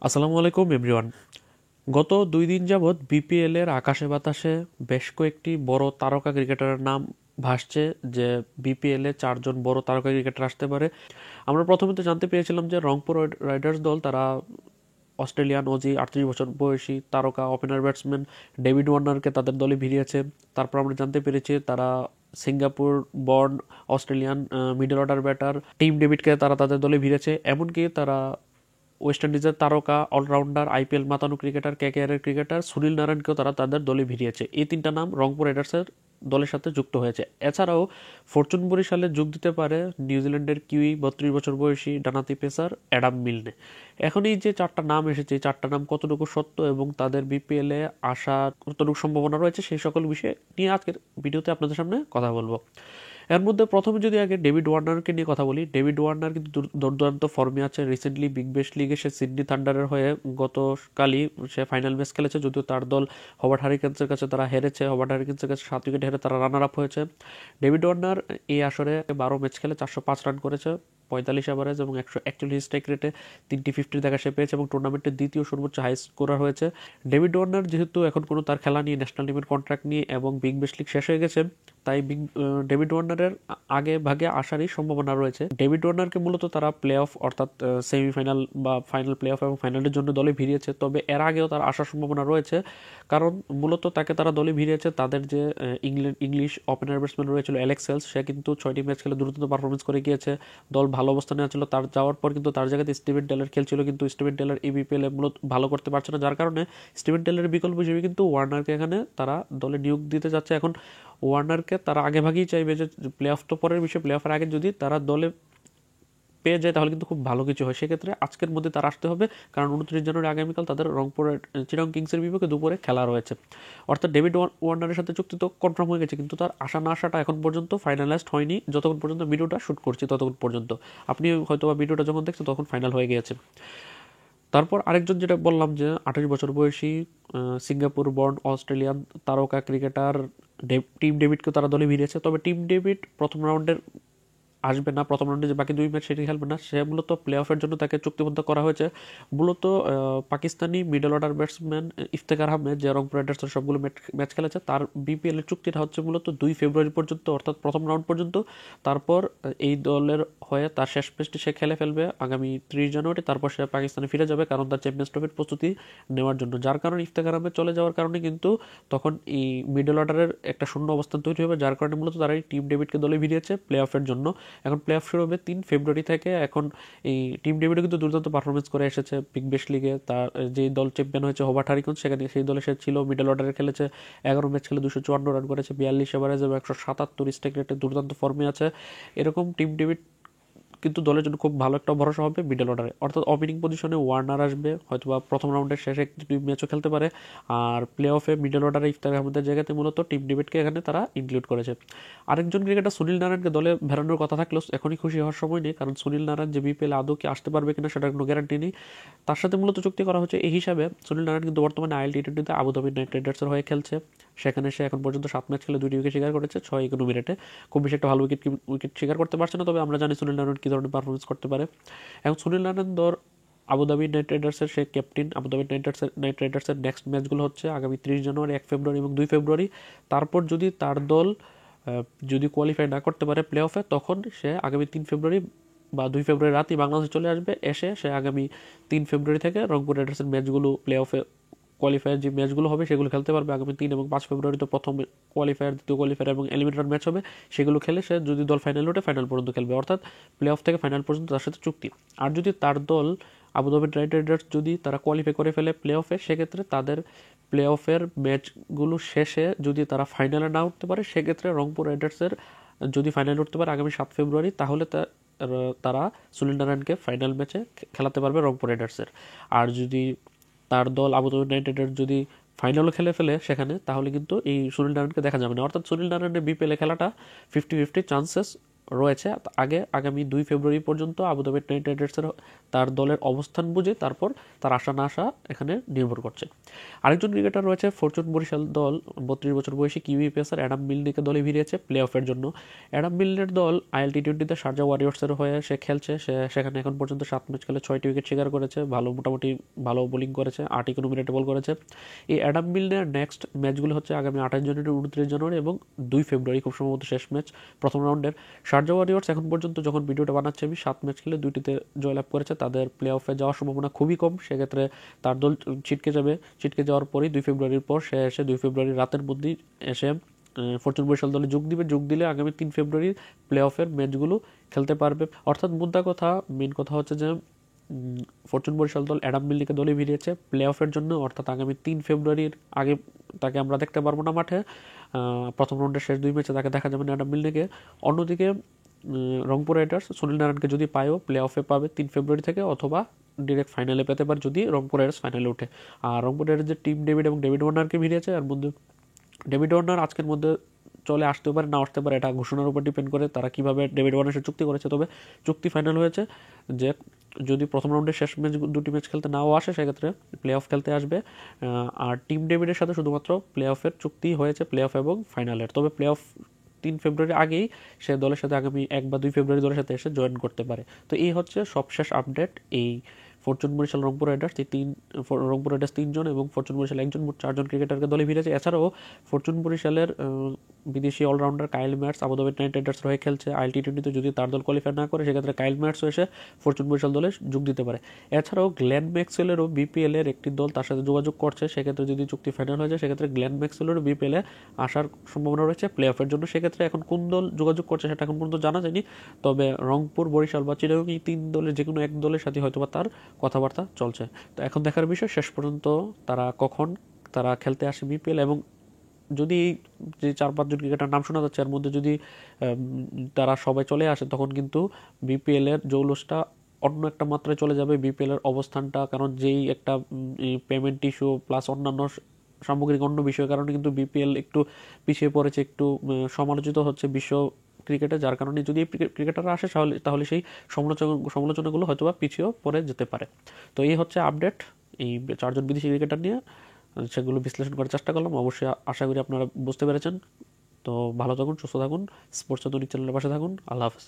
আসসালামু আলাইকুম এভরিওয়ান। গত 2 দিন যাবৎ বিপিএল এর আকাশে বাতাসে বেশ কয়েকটি বড় তারকা ক্রিকেটারের নাম ভাসছে যে বিপিএল এ 4 জন বড় তারকা ক্রিকেটার আসতে পারে। আমরা প্রথমে তো জানতে পেরেছিলাম যে রংপুর রাইডার্স দল তারা অস্ট্রেলিয়ান অজি 38 বছর বয়সী তারকা ওপেনার ব্যাটসম্যান ডেভিড ওয়ার্নারকে তাদের দলে ভিড়িয়েছে। তারপর আমরা জানতে পেরেছি তারা Singapore born Australian middle order batter Tim ডেভিডকে তারা তাদের দলে ভিড়েছে। এমনকি তারা ওয়েস্ট ইন্ডিজের তারকা অলরাউন্ডার আইপিএল মাতানো ক্রিকেটার কেকেআরের ক্রিকেটার সুনীল নারায়ণকেও তারা তাদের দলে ভিড়িয়েছে। এই 3টা নাম রংপুর রাইডার্সের দলের সাথে যুক্ত হয়েছে। এছাড়াও ফরচুন বরিশালে যোগ দিতে পারে নিউজিল্যান্ডের কিউই 32 বছর বয়সী ডানাতি পেসার অ্যাডাম মিলনে। এখন এই যে 4টা নাম এসেছে, এই 4টা নাম কতটুকু সত্য এবং তাদের বিপিএল এ আসার কতটুকু সম্ভাবনা রয়েছে সেই সকল বিষয় নিয়ে আজকের ভিডিওতে আপনাদের সামনে কথা বলবো। এর মধ্যে প্রথমে যদি আগে ডেভিড ওয়ার্নারকে নিয়ে কথা বলি, ডেভিড ওয়ার্নার কিন্তু দুর্দান্ত ফর্মে আছে। রিসেন্টলি বিগ ব্যাশ লিগে সে সিডনি থান্ডারের হয়ে গতকালই সে ফাইনাল ম্যাচ খেলেছে, যদিও তার দল হবার্ট হারিকেন্সের কাছে তারা হেরেছে। হবার্ট হারিকেন্সের কাছে 7 উইকেট হেরে তারা রানার আপ হয়েছে। ডেভিড ওয়ার্নার এই আসরে 12 ম্যাচ খেলে 405 রান করেছে, 45 এভারেজ এবং 141 স্ট্রাইক রেটে 3টি 50 দেখা সে পেয়েছে এবং টুর্নামেন্টের দ্বিতীয় সর্বোচ্চ হাই স্কোরার হয়েছে। ডেভিড ওয়ার্নার যেহেতু এখন কোনো তার খেলা নিয়ে ন্যাশনাল টিমের কন্ট্রাক্ট নিয়ে এবং বিগ ব্যাশ লিগ শেষ হয়ে গেছে, তাই ডেভিড ওয়ার্নারের আগে ভাগে আসারই সম্ভাবনা রয়েছে। ডেভিড ওয়ার্নারকে মূলত তারা প্লে অফ অর্থাৎ সেমিফাইনাল বা ফাইনাল প্লে অফ এবং ফাইনালের জন্য দলে ভিড়িয়েছে, তবে এর আগেও তার আসার সম্ভাবনা রয়েছে। কারণ মূলত তাকে তারা দলে ভিড়িয়েছে তাদের যে ইংলিশ ওপেনার ব্যাটসম্যান রয়েছিল অ্যালেক্স হেলস, সে কিন্তু 6টি ম্যাচ খেলে দুর্দান্ত পারফরমেন্স করে গিয়েছে। দল ভালো অবস্থানে ছিল, তার যাওয়ার পর কিন্তু তার জায়গাতে স্টিভেন টেলর খেলছিল, কিন্তু স্টিভেন টেলর এই বিপিএলে মূলত ভালো করতে পারছে না, যার কারণে স্টিভেন টেলরের বিকল্প হিসেবে কিন্তু ওয়ার্নারকে এখানে তারা দলে নিয়োগ দিতে যাচ্ছে। এখন ওয়ার্নারকে তারা আগে ভাগেই চাইবে যে প্লে অফ তো পরের বিষয়, প্লে অফের আগে যদি তারা দলে পেয়ে যায় তাহলে কিন্তু খুব ভালো কিছু হয়। সেক্ষেত্রে আজকের মধ্যে তারা আসতে হবে, কারণ 29 জানুয়ারি আগামীকাল তাদের রংপুরের চিটাগং কিংসের বিপক্ষে দুপুরে খেলা রয়েছে। অর্থাৎ ডেভিড ওয়ার্নারের সাথে চুক্তি তো কনফার্ম হয়ে গেছে, কিন্তু তার আসা না আসাটা এখন পর্যন্ত ফাইনালাইজড হয়নি। যতক্ষণ পর্যন্ত ভিডিওটা শ্যুট করছি ততক্ষণ পর্যন্ত, আপনি হয়তো বা ভিডিওটা যখন দেখছেন তখন ফাইনাল হয়ে গিয়েছে। তারপর আরেকজন যেটা বললাম যে 28 বছর বয়সী সিঙ্গাপুর বর্ন অস্ট্রেলিয়ান তারকা ক্রিকেটার টিম ডেভিডকে তারা দলে ভিড়িয়েছে। তবে টিম ডেভিড প্রথম রাউন্ডের আসবে না, প্রথম রাউন্ডে যে বাকি 2 ম্যাচ সেটি খেলবে না। সে মূলত প্লে অফের জন্য তাকে চুক্তিবদ্ধ করা হয়েছে। মূলত Pakistani middle order batsman Iftekhar Ahmed যে রংপুর রাইডার্সের সবগুলো ম্যাচ খেলেছে, তার বিপিএল এর চুক্তিটা হচ্ছে মূলত 2 ফেব্রুয়ারি পর্যন্ত, অর্থাৎ প্রথম রাউন্ড পর্যন্ত। তারপর এই দলের হয়ে তার শেষ ম্যাচটি সে খেলে ফেলবে আগামী 30 জানুয়ারি। তারপর সে পাকিস্তানে ফিরে যাবে, কারণ তার চ্যাম্পিয়ন্স ট্রফির প্রস্তুতি নেওয়ার জন্য। যার কারণে ইফতেখার আহমেদ চলে যাওয়ার কারণে কিন্তু তখন এই মিডল অর্ডারের একটা শূন্য অবস্থান তৈরি হবে, যার কারণে মূলত তারা এই টিম ডেভিডকে দলে ভিড়িয়েছে প্লে অফের জন্য। এখন প্লে অফ শুরু হবে 3 ফেব্রুয়ারি থেকে। এখন এই টিম ডেভিডও কিন্তু দুর্দান্ত পারফরমেন্স করে এসেছে বিগ ব্যাশ লিগে। তার যে দল চ্যাম্পিয়ন হয়েছে হবার্ট হারিকেন্স, সেখানে সেই দলে সে ছিল, মিডল অর্ডারে খেলেছে, 11 ম্যাচ খেলে 254 রান করেছে, 42 এভারেজ এবং 177 স্ট্রাইক রেটে দুর্দান্ত ফর্মে আছে। এরকম টিম ডেভিড কিন্তু দলের জন্য খুব ভালো একটা ভরসা হবে মিডল অর্ডারে। অর্থাৎ ওপেনিং পজিশনে ওয়ার্নার আসবে, হয়তোবা প্রথম রাউন্ডের শেষে 1-2 ম্যাচও খেলতে পারে। আর প্লে অফে মিডল অর্ডারে ইফতার আহমেদের জায়গাতে মূলত টিম ডেভিডকে এখানে তারা ইনক্লুড করেছে। আরেকজন ক্রিকেটার সুনীল নারায়ণকে দলে ভেড়ানোর কথা থাকলেও এখনই খুশি হওয়ার সময় নেই, কারণ সুনীল নারায়ণ যে বিপিএল আদৌ কি আসতে পারবে কিনা সেটার কোনো গ্যারান্টি নেই। তার সাথে মূলত চুক্তি করা হচ্ছে এই হিসাবে। সুনীল নারায়ণ কিন্তু বর্তমানে IL-T20তে আবুধাবি নাইট রাইডার্সের হয়ে খেলছে। সেখানে সে এখন পর্যন্ত 7 ম্যাচ খেলে 2টি উইকেট শিকার করেছে 6 ইকোনমি রেটে। খুব বেশি একটা ভালো উইকেট শিকার করতে পারছে না, তবে আমরা জানি সুনীল নারায়ণ কী ধরনের পারফরমেন্স করতে পারে। এখন সুনীল নারায়ণ আবুধাবি নাইট রাইডার্সের সে ক্যাপ্টেন। আবুধাবি নাইট রাইডার্সের নেক্সট ম্যাচগুলো হচ্ছে আগামী 30 জানুয়ারি, 1 ফেব্রুয়ারি এবং 2 ফেব্রুয়ারি। তারপর যদি তার দল যদি কোয়ালিফাই না করতে পারে প্লে অফে, তখন সে আগামী 3 ফেব্রুয়ারি বা 2 ফেব্রুয়ারি রাতেই বাংলাদেশে চলে আসবে। এসে সে আগামী 3 ফেব্রুয়ারি থেকে রংপুর রাইডার্সের ম্যাচগুলো প্লে অফে কোয়ালিফায়ার যে ম্যাচগুলো হবে সেগুলো খেলতে পারবে। আগামী 3 এবং 5 ফেব্রুয়ারি তো প্রথম কোয়ালিফায়ার, দ্বিতীয় কোয়ালিফায়ার এবং এলিমিনেটর ম্যাচ হবে, সেগুলো খেলে সে যদি দল ফাইনাল ওঠে ফাইনাল পর্যন্ত খেলবে, অর্থাৎ প্লে অফ থেকে ফাইনাল পর্যন্ত তার সাথে চুক্তি। আর যদি তার দল আবুধাবি নাইট রাইডার্স যদি তারা কোয়ালিফাই করে ফেলে প্লে অফে, সেক্ষেত্রে তাদের প্লে অফের ম্যাচগুলো শেষে যদি তারা ফাইনালে না উঠতে পারে, সেক্ষেত্রে রংপুর রাইডার্সের যদি ফাইনালে উঠতে পারে আগামী 7 ফেব্রুয়ারি, তাহলে তারা সুনীল নারায়ণকে ফাইনাল ম্যাচে খেলাতে পারবে রংপুর রাইডার্সের। আর যদি তার দল আবুধাবি নাইট রাইডার্স যদি ফাইনালও খেলে ফেলে সেখানে, তাহলে কিন্তু এই সুনীল নারায়ণকে দেখা যাবে না। অর্থাৎ সুনীল নারায়ণের বিপিএলে খেলাটা 50-50 চান্সেস রয়েছে। আগামী 2 ফেব্রুয়ারি পর্যন্ত আবুধাবি নাইট রাইডার্সের তার দলের অবস্থান বুঝে তারপর তার আসা না আসা এখানে নির্ভর করছে। আরেকজন ক্রিকেটার রয়েছে ফরচুন বরিশাল দল, 32 বছর বয়সী কিউই পেসার অ্যাডাম মিলনেকে দলে ভিড়িয়েছে প্লে অফের জন্য। অ্যাডাম মিলনের দল আইএল টি20তে শারজা ওয়ারিয়র্সের হয়ে সে খেলছে। সেখানে এখন পর্যন্ত 7 ম্যাচ খেলে 6টি উইকেট শিকার করেছে, মোটামুটি ভালো বোলিং করেছে, 8 ইকোনমি বল করেছে। এই অ্যাডাম মিলনের নেক্সট ম্যাচগুলো হচ্ছে আগামী 28 জানুয়ারি, 29 জানুয়ারি এবং 2 ফেব্রুয়ারি, খুব সম্ভবত শেষ ম্যাচ প্রথম রাউন্ডের। শারজা ওয়ারিয়র্স এখন পর্যন্ত যখন ভিডিওটা বানাচ্ছে আমি 7 ম্যাচ খেলে 2টিতে জয়লাভ করেছে, তাদের প্লে অফে যাওয়ার সম্ভাবনা খুবই কম। সেক্ষেত্রে তার দল ছিটকে যাওয়ার পরেই 2 ফেব্রুয়ারির পর সে এসে 2 ফেব্রুয়ারি রাতের মধ্যেই এসে ফরচুন বরিশাল দলে যোগ দিলে আগামী 3 ফেব্রুয়ারি প্লে অফের ম্যাচগুলো খেলতে পারবে। অর্থাৎ মেন কথা হচ্ছে যে ফরচুন বরিশাল দল অ্যাডাম মিলনেকে দলে ভিড়িয়েছে প্লে অফের জন্য, অর্থাৎ আগামী 3 ফেব্রুয়ারির আগে তাকে আমরা দেখতে পারবো না মাঠে। প্রথম রাউন্ডের শেষ 2 ম্যাচে তাকে দেখা যাবে না অ্যাডাম মিলনেকে। অন্যদিকে রংপুর রাইডার্স সুনীল নারায়ণকে যদি পায়ও প্লে অফে পাবে 3 ফেব্রুয়ারি থেকে, অথবা ডিরেক্ট ফাইনালে পেতে পারে যদি রংপুর রাইডার্স ফাইনালে ওঠে। আর রংপুর রাইডার্স যে টিম ডেভিড এবং ডেভিড ওয়ার্নারকে ভিড়িয়েছে, এর মধ্যে ডেভিড ওয়ার্নার আজকের মধ্যে চলে আসতে পারে না আসতে পারে, এটা ঘোষণার উপর ডিপেন্ড করে তারা কিভাবে ডেভিড ওয়ার্নারের চুক্তি করেছে। তবে চুক্তি ফাইনাল হয়েছে যে যদি প্রথম রাউন্ডের শেষ দুটি ম্যাচ খেলতে নাও আসে সেক্ষেত্রে প্লে অফ খেলতে আসবে। আর টিম ডেভিডের সাথে শুধুমাত্র প্লে অফের চুক্তি হয়েছে, প্লে অফ এবং ফাইনালের। তবে প্লে অফ 3 ফেব্রুয়ারি আগেই সে দলের সাথে আগামী 1 বা 2 ফেব্রুয়ারি দলের সাথে এসে জয়েন করতে পারে। তো এই হচ্ছে সবশেষ আপডেট। এই Fortune Barishal Rangpur Riders Rangpur Riders 3 জন এবং ফরচুন বরিশাল 1 জন, মোট 4 জন ক্রিকেটারকে দলে ভিড়েছে। এছাড়াও ফরচুন বরিশালের বিদেশি allrounder Kyle Mayers Abu Dhabi Knight Riders হয়ে খেলছে আইএল টি20তে। যদি তার দল কোয়ালিফাই না করে সেক্ষেত্রে কাইল ম্যাটসও এসে ফরচুন বরিশাল দলে যোগ দিতে পারে। এছাড়াও গ্লেন ম্যাক্সওয়েলেরও বিপিএলের একটি দল তার সাথে যোগাযোগ করছে। সেক্ষেত্রে যদি চুক্তি ফাইনাল হয়ে যায় সেক্ষেত্রে গ্লেন ম্যাক্সওয়েলেরও বিপিএলে আসার সম্ভাবনা রয়েছে প্লে অফের জন্য। সেক্ষেত্রে এখন কোন দল যোগাযোগ করছে সেটা এখন পর্যন্ত জানা যায়নি। তবে রংপুর, বরিশাল বা চিটাগং এই 3 দলের যে কোনো এক দলের সাথে হয়তোবা তার কথাবার্তা চলছে। তো এখন দেখার বিষয় শেষ পর্যন্ত কখন তারা খেলতে আসে বিপিএল, এবং যদি যে 4-5 জন ক্রিকেটার নাম শোনা যাচ্ছে এর মধ্যে যদি তারা সবাই চলে আসে তখন কিন্তু বিপিএল এর জৌলসটা অন্য একটা মাত্রায় চলে যাবে। বিপিএল এর অবস্থানটা, কারণ যেই একটা পেমেন্ট ইস্যু প্লাস অন্যান্য সামগ্রিক অন্য বিষয়ের কারণে কিন্তু বিপিএল একটু পিছিয়ে পড়েছে, একটু সমালোচিত হচ্ছে বিশ্ব ক্রিকেটে। যার কারণে যদি ক্রিকেটাররা আসে তাহলে সেই সমালোচনাগুলো হয়তোবা পিছিয়েও পড়ে যেতে পারে। তো এই হচ্ছে আপডেট এই 4 জন বিদেশি ক্রিকেটার নিয়ে, সেগুলো বিশ্লেষণ করার চেষ্টা করলাম। অবশ্যই আশা করি আপনারা বুঝতে পেরেছেন। তো ভালো থাকুন, সুস্থ থাকুন, স্পোর্টস আধুনিক চ্যানেলের পাশে থাকুন। আল্লাহ হাফেজ।